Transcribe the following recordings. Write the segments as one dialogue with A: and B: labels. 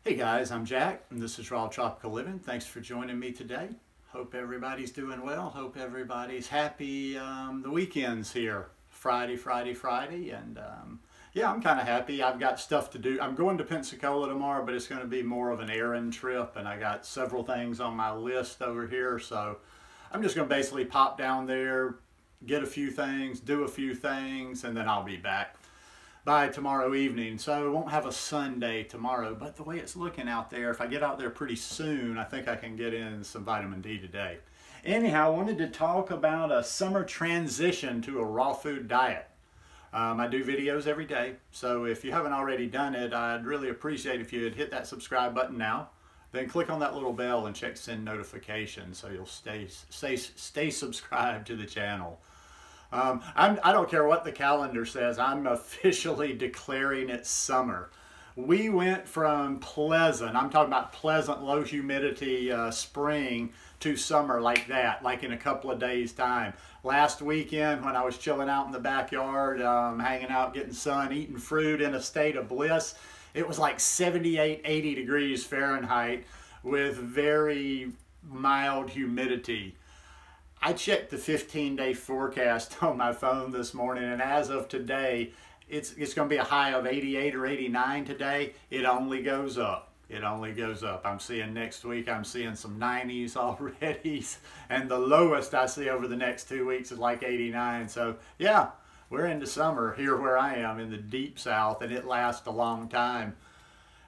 A: Hey guys, I'm Jack and this is Raw Tropical Living. Thanks for joining me today. Hope everybody's doing well. Hope everybody's happy. The weekend's here. Friday, and yeah, I'm kind of happy. I've got stuff to do. I'm going to Pensacola tomorrow, but it's going to be more of an errand trip, and I got several things on my list over here, so I'm just going to basically pop down there, get a few things, do a few things, and then I'll be back by tomorrow evening. So I won't have a Sunday tomorrow, but the way it's looking out there, if I get out there pretty soon, I think I can get in some vitamin D today. Anyhow, I wanted to talk about a summer transition to a raw food diet. I do videos every day, so if you haven't already done it, I'd really appreciate if you'd hit that subscribe button now, then click on that little bell and check send notifications so you'll stay subscribed to the channel. I don't care what the calendar says, I'm officially declaring it summer. We went from pleasant, I'm talking about pleasant, low humidity spring to summer like that, like in a couple of days' time. Last weekend when I was chilling out in the backyard, hanging out, getting sun, eating fruit in a state of bliss, it was like 78, 80 degrees Fahrenheit with very mild humidity. I checked the 15-day forecast on my phone this morning, and as of today, it's going to be a high of 88 or 89 today. It only goes up. It only goes up. I'm seeing next week, I'm seeing some 90s already, and the lowest I see over the next 2 weeks is like 89. So yeah, we're into summer here where I am in the deep south, and it lasts a long time.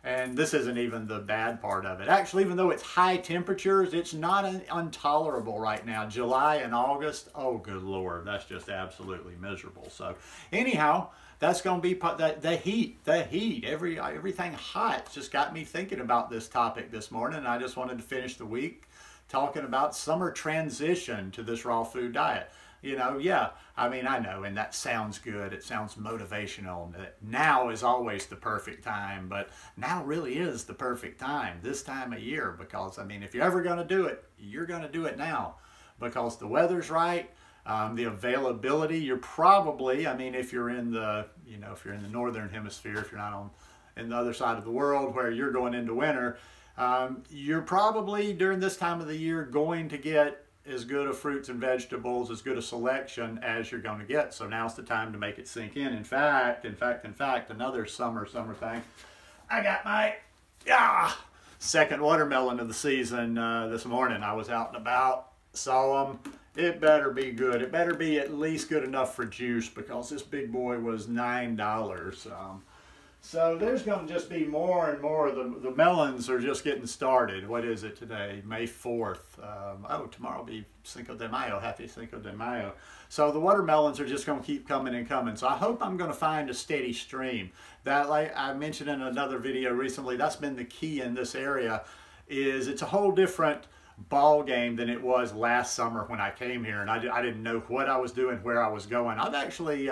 A: And this isn't even the bad part of it. Actually, even though it's high temperatures, it's not intolerable right now. July and August, oh good Lord, that's just absolutely miserable. So anyhow, that's going to be the heat, everything hot just got me thinking about this topic this morning. I just wanted to finish the week talking about summer transition to this raw food diet. You know, yeah, I mean, I know, and that sounds good. It sounds motivational. Now is always the perfect time, but now really is the perfect time, this time of year, because, I mean, if you're ever going to do it, you're going to do it now, because the weather's right, the availability, you're probably, I mean, if you're in the, you know, if you're in the northern hemisphere, if you're not in the other side of the world where you're going into winter, you're probably, during this time of the year, going to get as good of fruits and vegetables, as good a selection as you're going to get. So now's the time to make it sink in. In fact, another summer thing. I got my second watermelon of the season this morning. I was out and about, saw them. It better be good. It better be at least good enough for juice, because this big boy was $9. So there's going to just be more and more. The melons are just getting started. What is it today? May 4th. Oh, tomorrow will be Cinco de Mayo. Happy Cinco de Mayo. So the watermelons are just going to keep coming and coming. So I hope I'm going to find a steady stream. That, like I mentioned in another video recently, that's been the key in this area, is it's a whole different ball game than it was last summer when I came here. And I didn't know what I was doing, where I was going. I've actually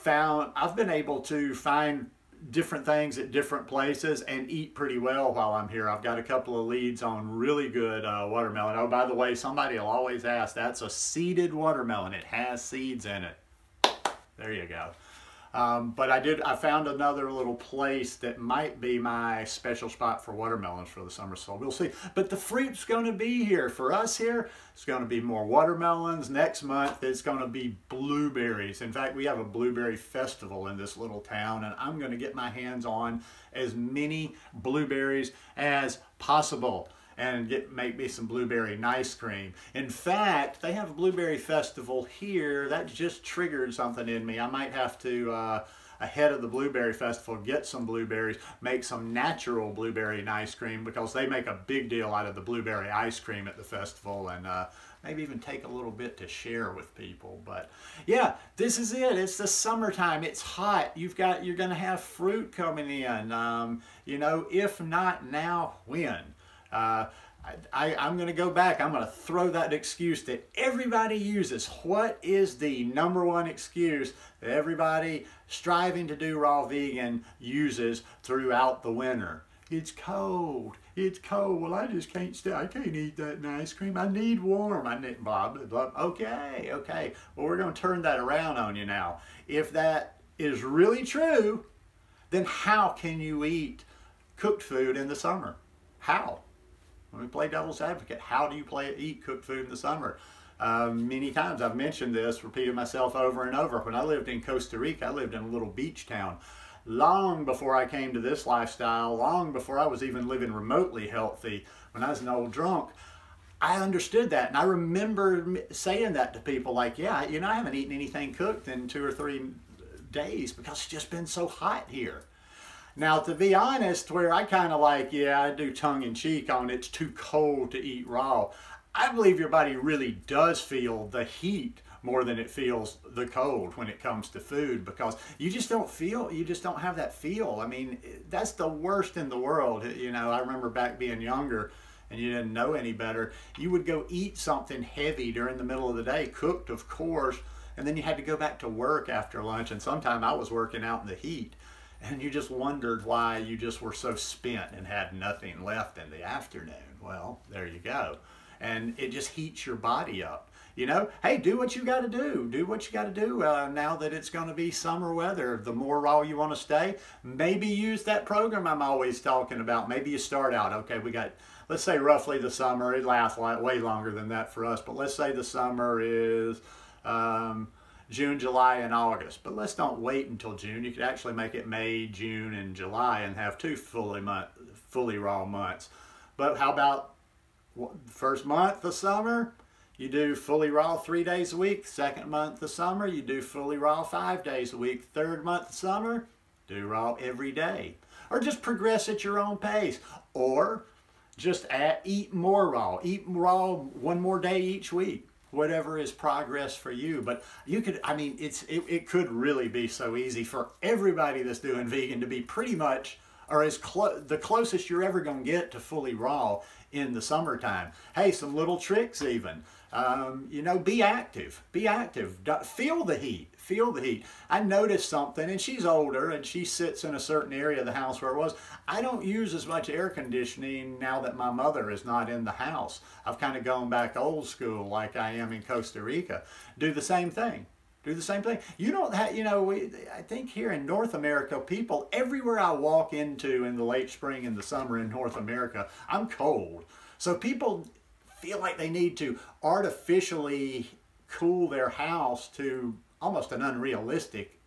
A: I've been able to find different things at different places and eat pretty well while I'm here. I've got a couple of leads on really good watermelon. Oh, by the way, somebody will always ask, that's a seeded watermelon. It has seeds in it. There you go. But I found another little place that might be my special spot for watermelons for the summer, so we'll see. But the fruit's going to be here. For us here, it's going to be more watermelons. Next month, it's going to be blueberries. In fact, we have a blueberry festival in this little town, and I'm going to get my hands on as many blueberries as possible and make me some blueberry ice cream. In fact, they have a blueberry festival here. That just triggered something in me. I might have to, ahead of the blueberry festival, get some blueberries, make some natural blueberry ice cream, because they make a big deal out of the blueberry ice cream at the festival, and maybe even take a little bit to share with people. But yeah, this is it. It's the summertime. It's hot. You're going to have fruit coming in. You know, if not now, when? I'm going to go back. I'm going to throw that excuse that everybody uses. What is the #1 excuse that everybody striving to do raw vegan uses throughout the winter? It's cold. It's cold. Well, I just can't stay. I can't eat that ice cream. I need warm. I need blah, blah, blah. Okay, okay. Well, we're going to turn that around on you now. If that is really true, then how can you eat cooked food in the summer. How? Let me play devil's advocate. How do you eat cooked food in the summer? Many times I've mentioned this, repeated myself over and over. When I lived in Costa Rica, I lived in a little beach town. Long before I came to this lifestyle, long before I was even living remotely healthy, when I was an old drunk, I understood that. And I remember saying that to people like, yeah, you know, I haven't eaten anything cooked in 2 or 3 days because it's just been so hot here. Now, to be honest, where I kind of like, yeah, I do tongue-in-cheek on it's too cold to eat raw. I believe your body really does feel the heat more than it feels the cold when it comes to food, because you just don't have that feel. I mean, that's the worst in the world. You know, I remember back being younger and you didn't know any better. You would go eat something heavy during the middle of the day, cooked, of course, and then you had to go back to work after lunch. And sometime I was working out in the heat, and you just wondered why you just were so spent and had nothing left in the afternoon. Well, there you go. And it just heats your body up. You know, hey, do what you got to do. Do what you got to do now that it's going to be summer weather. The more raw you want to stay, maybe use that program I'm always talking about. Maybe you start out, okay, we got, let's say roughly the summer. It lasts way longer than that for us, but let's say the summer is June, July, and August. But let's don't wait until June. You could actually make it May, June, and July and have 2 fully raw months. But how about first month of summer? You do fully raw 3 days a week. Second month of summer, you do fully raw 5 days a week. Third month of summer, do raw every day. Or just progress at your own pace. Or just eat more raw. Eat raw 1 more day each week. Whatever is progress for you. But you could, I mean, it could really be so easy for everybody that's doing vegan to be pretty much, or the closest you're ever going to get to fully raw in the summertime. Hey, some little tricks even. You know, be active. Be active. Feel the heat. Feel the heat. I noticed something, and she's older, and she sits in a certain area of the house where it was. I don't use as much air conditioning now that my mother is not in the house. I've kind of gone back old school like I am in Costa Rica. Do the same thing. Do the same thing. You don't have, you know, I think here in North America, people, everywhere I walk into in the late spring and the summer in North America, I'm cold. So people feel like they need to artificially cool their house to almost an unrealistic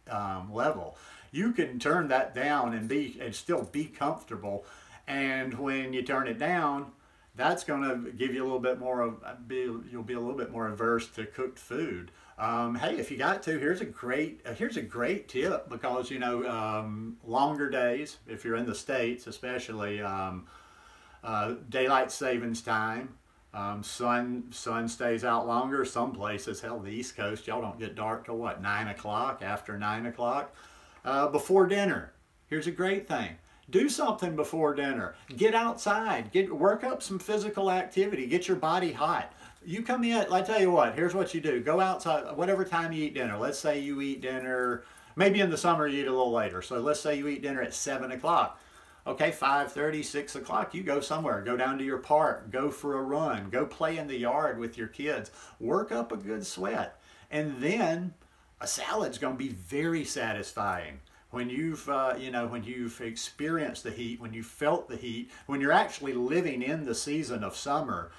A: level. You can turn that down and still be comfortable. And when you turn it down, that's going to give you a little bit more of, you'll be a little bit more averse to cooked food. Hey, if you got to, here's a great tip, because, you know, longer days, if you're in the States, especially daylight savings time, sun stays out longer. Some places, hell, the East Coast, y'all don't get dark till what, 9 o'clock, after 9 o'clock. Before dinner, here's a great thing. Do something before dinner. Get outside. Work up some physical activity. Get your body hot. You come in, I tell you what, here's what you do. Go outside, whatever time you eat dinner. Let's say you eat dinner, maybe in the summer you eat a little later. So let's say you eat dinner at 7 o'clock. Okay, 5:30, 6 o'clock, you go somewhere. Go down to your park. Go for a run. Go play in the yard with your kids. Work up a good sweat. And then a salad's going to be very satisfying. When you've, you know, when you've experienced the heat, when you felt the heat, when you're actually living in the season of summer.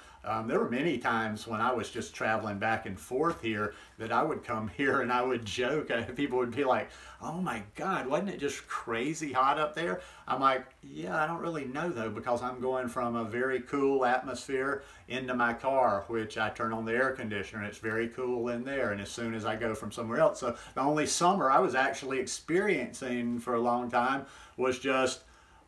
A: There were many times when I was just traveling back and forth here that I would come here and I would joke. People would be like, oh my God, wasn't it just crazy hot up there? I'm like, yeah, I don't really know though, because I'm going from a very cool atmosphere into my car, which I turn on the air conditioner and it's very cool in there. And as soon as I go from somewhere else, so the only summer I was actually experiencing for a long time was just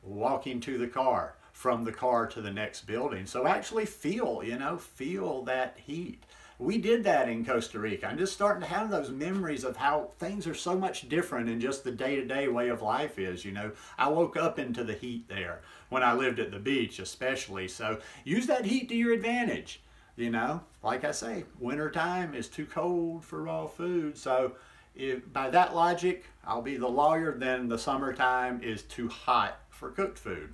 A: walking to the car, from the car to the next building. So actually feel, you know, feel that heat. We did that in Costa Rica. I'm just starting to have those memories of how things are so much different in just the day-to-day way of life is, you know. I woke up into the heat there when I lived at the beach especially. So use that heat to your advantage, you know. Like I say, wintertime is too cold for raw food. So by that logic, I'll be the lawyer, then the summertime is too hot for cooked food.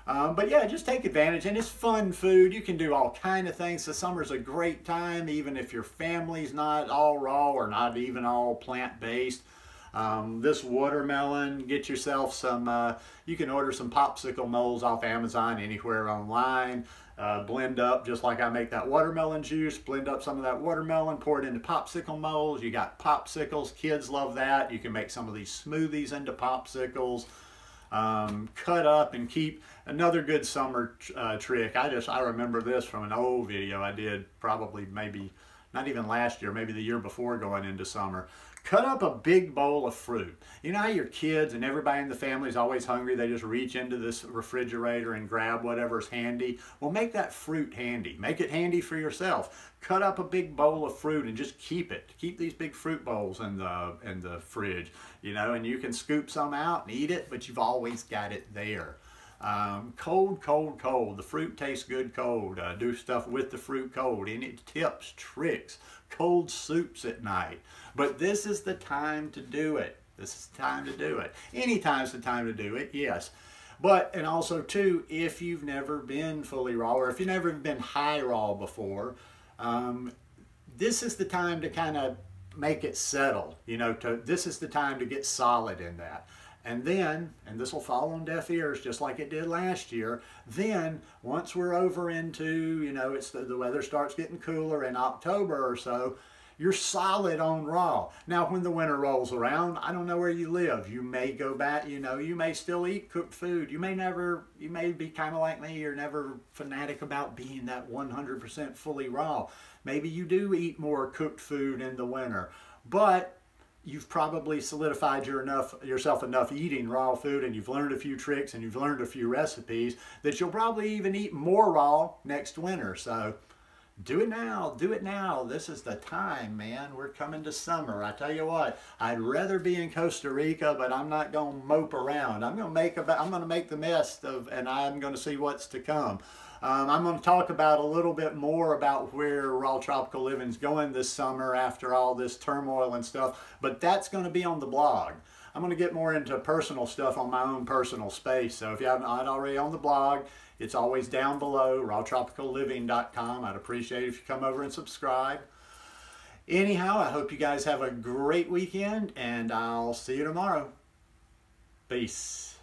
A: But yeah, just take advantage, and it's fun food. You can do all kind of things. The summer's a great time, even if your family's not all raw or not even all plant-based. This watermelon, get yourself some, you can order some popsicle molds off Amazon, anywhere online. Blend up, just like I make that watermelon juice, blend up some of that watermelon, pour it into popsicle molds. You got popsicles, kids love that. You can make some of these smoothies into popsicles. Cut up and keep. Another good summer trick, I remember this from an old video I did, probably maybe not even last year, maybe the year before going into summer. Cut up a big bowl of fruit. You know how your kids and everybody in the family is always hungry, they just reach into this refrigerator and grab whatever's handy? Well, make that fruit handy. Make it handy for yourself. Cut up a big bowl of fruit and just keep it. Keep these big fruit bowls in the fridge, you know, and you can scoop some out and eat it, but you've always got it there. Cold, cold, cold. The fruit tastes good cold. Do stuff with the fruit cold. Any tips, tricks, cold soups at night. But this is the time to do it. This is the time to do it. Anytime's the time to do it, yes. But, and also too, if you've never been fully raw, or if you've never been high raw before, this is the time to kind of make it settle. You know, this is the time to get solid in that. And then, and this will fall on deaf ears just like it did last year, then once we're over into, you know, it's the weather starts getting cooler in October or so, you're solid on raw. Now, when the winter rolls around, I don't know where you live. You may go back, you know, you may still eat cooked food. You may be kind of like me. You're never fanatic about being that 100% fully raw. Maybe you do eat more cooked food in the winter, but you've probably solidified yourself enough eating raw food, and you've learned a few tricks and you've learned a few recipes that you'll probably even eat more raw next winter. So do it now, do it now. This is the time, man. We're coming to summer. I tell you what, I'd rather be in Costa Rica, but I'm not going to mope around. I'm going to make the best of, and I'm going to see what's to come. I'm going to talk about a little bit more about where Raw Tropical Living is going this summer after all this turmoil and stuff, but that's going to be on the blog. I'm going to get more into personal stuff on my own personal space. So if you haven't already on the blog, it's always down below, rawtropicalliving.com. I'd appreciate it if you come over and subscribe. Anyhow, I hope you guys have a great weekend, and I'll see you tomorrow. Peace.